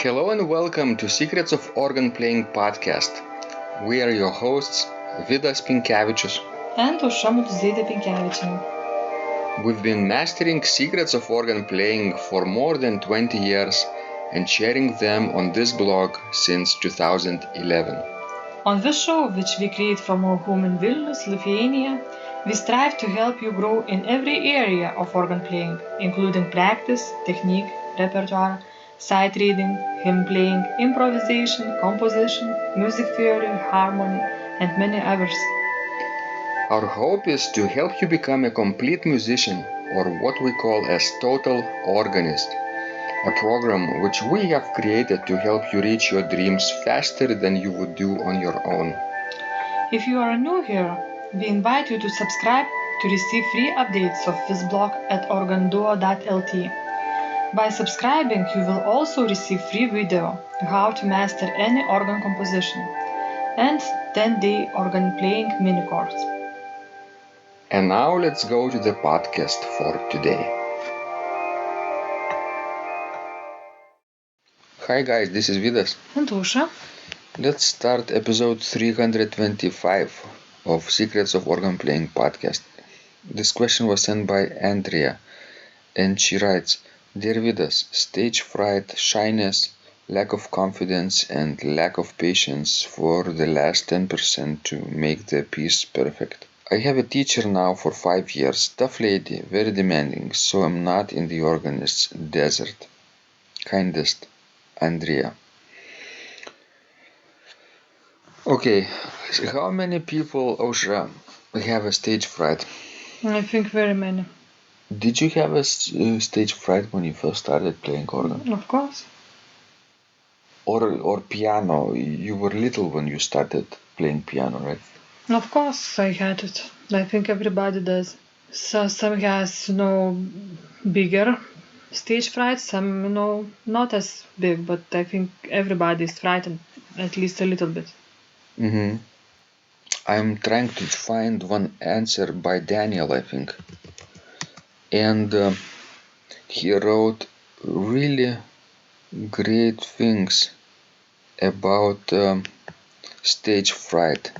Hello and welcome to Secrets of Organ Playing podcast. We are your hosts, Vidas and We've been mastering secrets of organ playing for more than 20 years and sharing them on this blog since 2011. On this show, which we create from our home in Vilnius, Lithuania, we strive to help you grow in every area of organ playing, including practice, technique, repertoire, sight reading, hymn playing, improvisation, composition, music theory, harmony, and many others. Our hope is to help you become a complete musician, or what we call as total organist, a program which we have created to help you reach your dreams faster than you would do on your own. If you are new here, we invite you to subscribe to receive free updates of this blog at organduo.lt. By subscribing, you will also receive free video how to master any organ composition and 10-day organ playing mini course. And now let's go to the podcast for today. Hi guys, this is Vidas. And Usha. Let's start episode 325 of Secrets of Organ Playing podcast. This question was sent by Andrea, and she writes, Dear Vidas, stage fright, shyness, lack of confidence and lack of patience for the last 10% to make the piece perfect. I have a teacher now for 5 years, tough lady, very demanding, so I'm not in the organist's desert. Kindest, Andrea. Okay, so how many people, Osha, have a stage fright? I think very many. Did you have a stage fright when you first started playing organ? Of course. Or piano? You were little when you started playing piano, right? Of course I had it. I think everybody does. So some has, bigger stage fright, some, not as big, but I think everybody is frightened, at least a little bit. Mm-hmm. I'm trying to find one answer by Daniel, I think. And he wrote really great things about stage fright.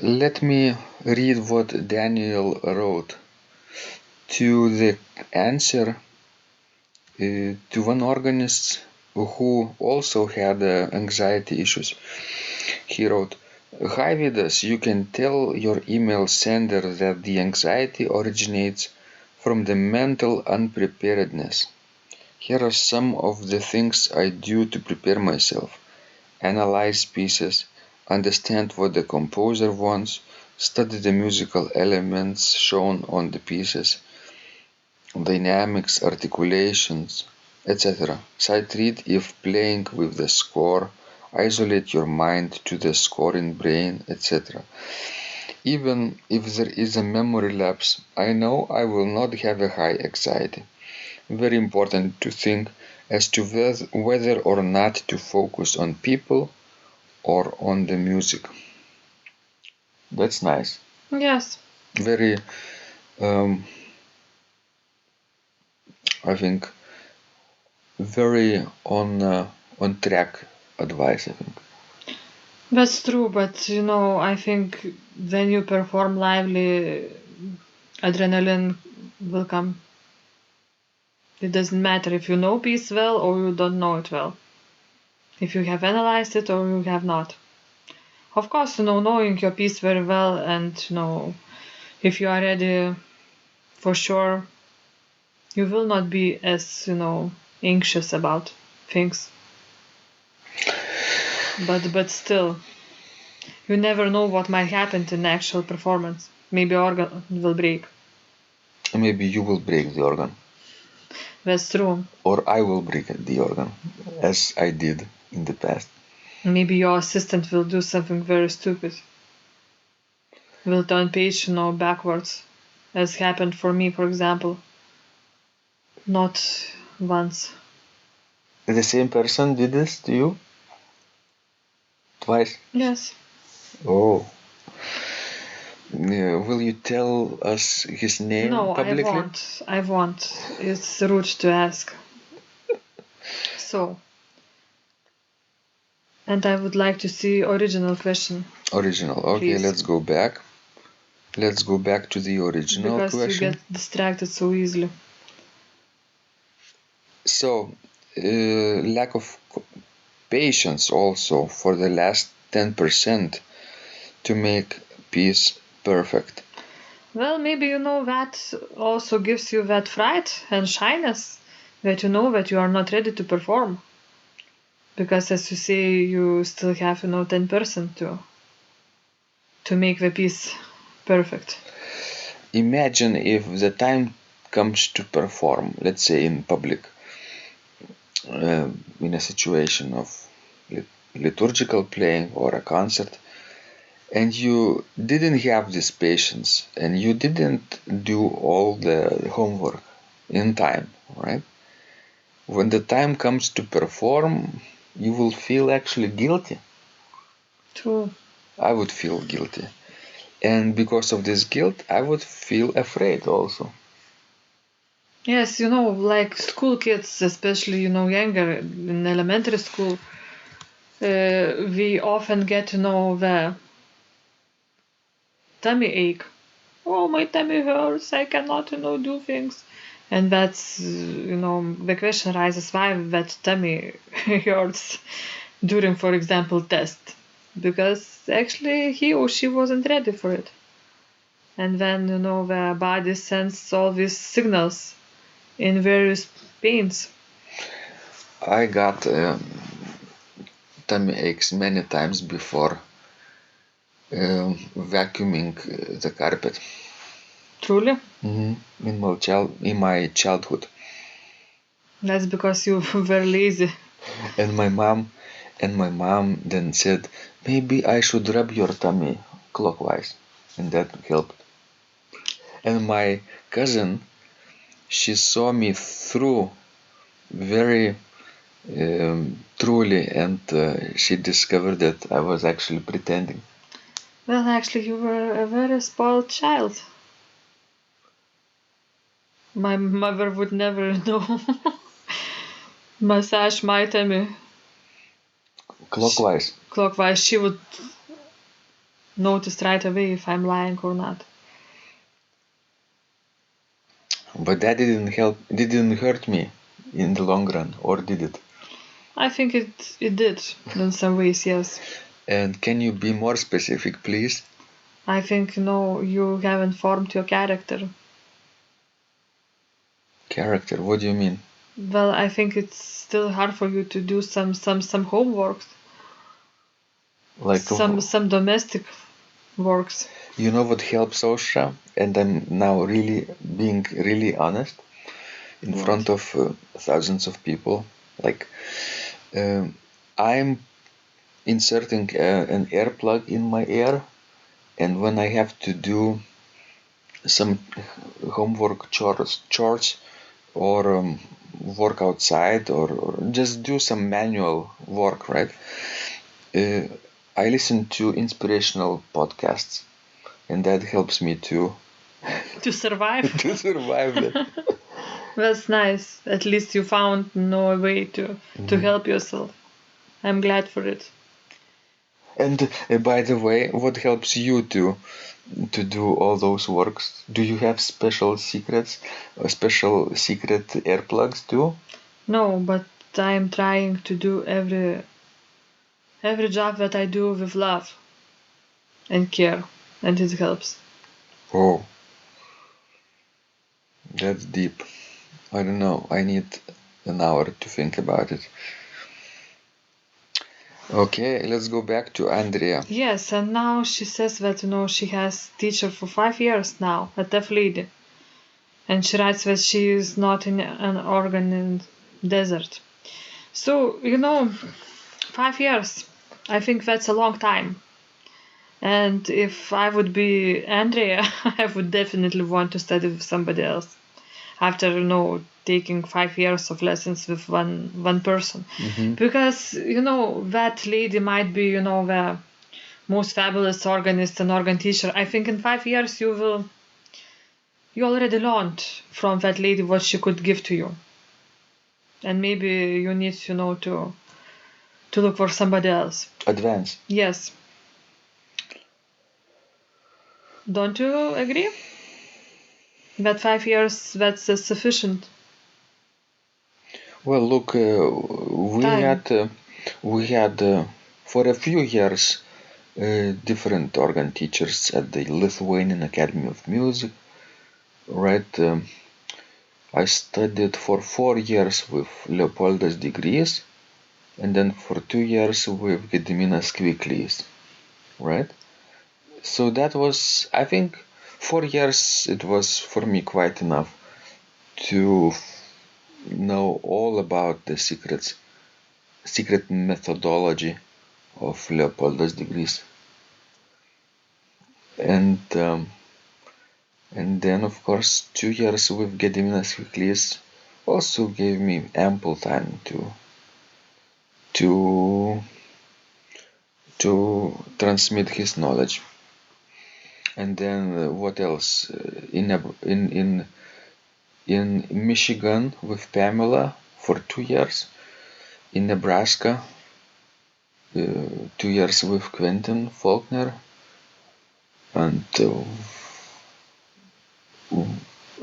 Let me read what Daniel wrote. To the answer to one organist who also had anxiety issues, he wrote, Hi Vidas, you can tell your email sender that the anxiety originates from the mental unpreparedness. Here are some of the things I do to prepare myself. Analyze pieces, understand what the composer wants, study the musical elements shown on the pieces, dynamics, articulations, etc. Sight read if playing with the score, isolate your mind to the scoring brain, etc. Even if there is a memory lapse, I know I will not have a high anxiety. Very important to think as to whether or not to focus on people or on the music. That's nice. Yes. Very, I think, very on track advice, I think. That's true, but I think when you perform lively, adrenaline will come. It doesn't matter if you know piece well or you don't know it well. If you have analyzed it or you have not. Of course, knowing your piece very well and if you are ready for sure, you will not be as anxious about things. But still, you never know what might happen in the actual performance. Maybe organ will break. Maybe you will break the organ. That's true. Or I will break the organ, as I did in the past. Maybe your assistant will do something very stupid. Will turn page, backwards, as happened for me, for example. Not once. The same person did this to you? Twice? Yes. Oh. Will you tell us his name publicly? No, I won't. It's rude to ask. So, And I would like to see original question. Original. Okay, Please. let's go back. Let's go back to the original Because question. you get distracted so easily. So, lack of patience also for the last 10% to make peace perfect. Well, maybe that also gives you that fright and shyness, that you know that you are not ready to perform. Because as you say, you still have 10% to make the piece perfect. Imagine if the time comes to perform, let's say in public, in a situation of liturgical playing or a concert, and you didn't have this patience and you didn't do all the homework in time, right? When the time comes to perform, you will feel actually guilty. True. I would feel guilty. And because of this guilt, I would feel afraid also. Yes, like school kids, especially, younger in elementary school, we often get the tummy ache. Oh, my tummy hurts, I cannot, do things. And that's, the question rises why that tummy hurts during, for example, test. Because actually he or she wasn't ready for it. And then, the body sends all these signals in various pains. I got tummy aches many times before vacuuming the carpet. Truly? In my childhood. That's because you were lazy. And my mom then said, maybe I should rub your tummy clockwise, and that helped. And my cousin, she saw me through very truly, and she discovered that I was actually pretending. Well, actually, you were a very spoiled child. My mother would never massage my tummy Clockwise. clockwise. She would notice right away if I'm lying or not. But that didn't hurt me in the long run, or did it? I think it did in some ways, yes. And can you be more specific, please? I think you haven't formed your character. Character, what do you mean? Well, I think it's still hard for you to do some homework, Like some domestic works. You know what helps Osha? And I'm now really being really honest in What? front of thousands of people. Like, I'm inserting an earplug in my ear, and when I have to do some homework chores or work outside or just do some manual work, right? Uh, I listen to inspirational podcasts, and that helps me to survive. to survive that. That's nice. At least you found a way to help yourself. I'm glad for it. And by the way, what helps you to do all those works? Do you have special secrets, special secret earplugs too? No, but I'm trying to do every job that I do with love and care, and it helps. Oh, that's deep. I don't know. I need an hour to think about it. Okay, let's go back to Andrea. Yes, and now she says that she has teacher for 5 years now, a deaf lady, and she writes that she is not in an organist desert. So 5 years. I think that's a long time. And if I would be Andrea, I would definitely want to study with somebody else. After taking 5 years of lessons with one person, because that lady might be the most fabulous organist and organ teacher. I think in 5 years you already learned from that lady what she could give to you, and maybe you need to to look for somebody else. Advance. Yes. Don't you agree? That 5 years, that's sufficient. Well, look, we had for a few years different organ teachers at the Lithuanian Academy of Music, right? I studied for 4 years with Leopoldas degrees, and then for 2 years with Gediminas Kviklys, right? So that was, I think, 4 years. It was for me quite enough to know all about the secret methodology of Leopoldas degrees, and then of course 2 years with Gediminas Kviklys also gave me ample time to transmit his knowledge. And then what else? In Michigan with Pamela for 2 years. In Nebraska, 2 years with Quentin Faulkner, and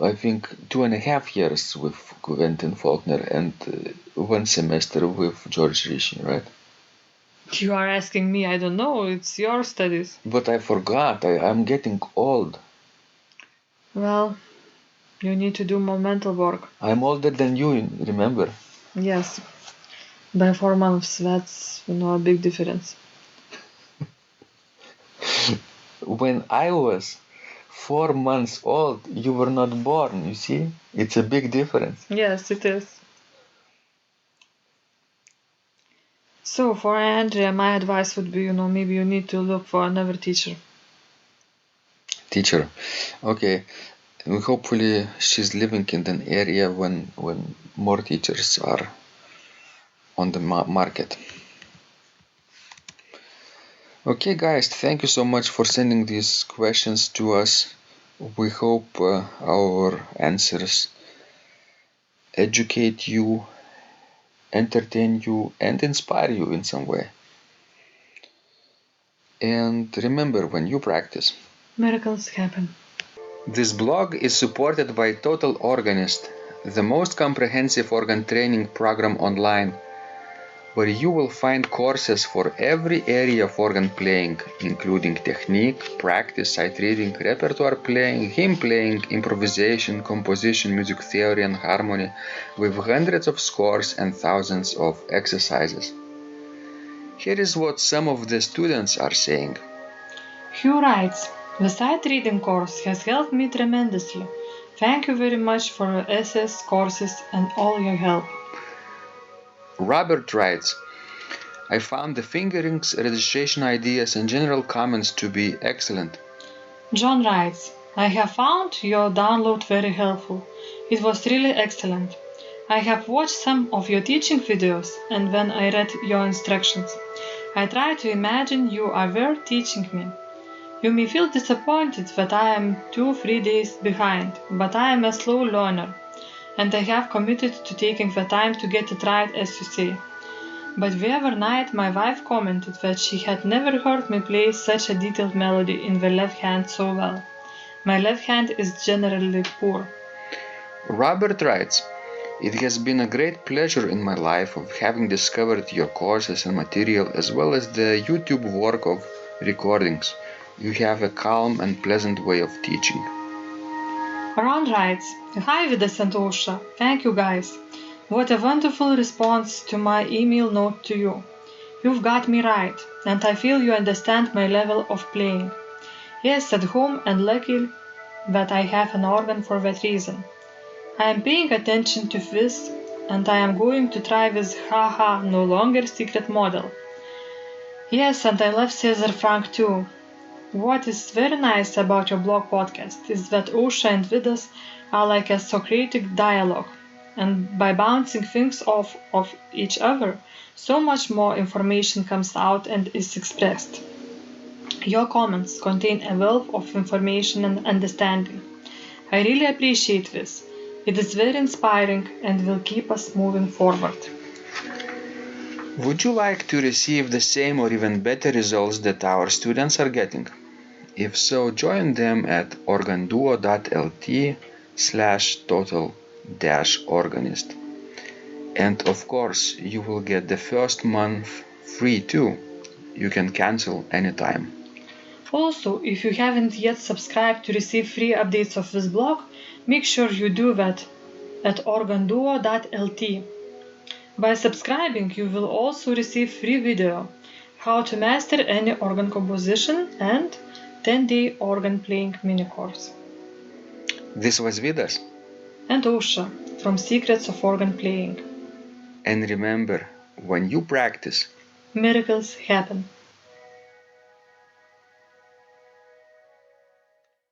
I think 2.5 years with Quentin Faulkner, and 1 semester with George Rishi, right? You are asking me, I don't know, it's your studies. But I forgot, I'm getting old. Well, you need to do more mental work. I'm older than you, remember? Yes. By 4 months, that's, a big difference. When I was 4 months old, you were not born, you see? It's a big difference. Yes, it is. So for Andrea, my advice would be, maybe you need to look for another teacher. Teacher. Okay. Hopefully she's living in an area when more teachers are on the market. Okay, guys, thank you so much for sending these questions to us. We hope our answers educate you, entertain you, and inspire you in some way. And remember, when you practice, miracles happen. This blog is supported by Total Organist, the most comprehensive organ training program online, where you will find courses for every area of organ playing, including technique, practice, sight reading, repertoire playing, hymn playing, improvisation, composition, music theory, and harmony, with hundreds of scores and thousands of exercises. Here is what some of the students are saying. Hugh writes, the sight reading course has helped me tremendously. Thank you very much for your essays, courses, and all your help. Robert writes, I found the fingerings, registration ideas, and general comments to be excellent. John writes, I have found your download very helpful. It was really excellent. I have watched some of your teaching videos, and when I read your instructions, I tried to imagine you are there teaching me. You may feel disappointed that I am 2-3 days behind, but I am a slow learner, and I have committed to taking the time to get it right, as you say. But the other night my wife commented that she had never heard me play such a detailed melody in the left hand so well. My left hand is generally poor. Robert writes, it has been a great pleasure in my life of having discovered your courses and material as well as the YouTube work of recordings. You have a calm and pleasant way of teaching. Ron writes, Hi Vidas and Osha, thank you guys. What a wonderful response to my email note to you. You've got me right, and I feel you understand my level of playing. Yes, at home, and lucky that I have an organ for that reason. I am paying attention to this, and I am going to try this haha no longer secret model. Yes, and I love Cesar Frank too. What is very nice about your blog podcast is that Osha and Vidas are like a Socratic dialogue, and by bouncing things off of each other, so much more information comes out and is expressed. Your comments contain a wealth of information and understanding. I really appreciate this. It is very inspiring and will keep us moving forward. Would you like to receive the same or even better results that our students are getting? If so, join them at organduo.lt/total-organist. And of course, you will get the first month free too. You can cancel anytime. Also, if you haven't yet subscribed to receive free updates of this blog, make sure you do that at organduo.lt. By subscribing, you will also receive free video, how to master any organ composition and 10-day organ playing mini course. This was Vidas. And Ausra from Secrets of Organ Playing. And remember, when you practice, miracles happen.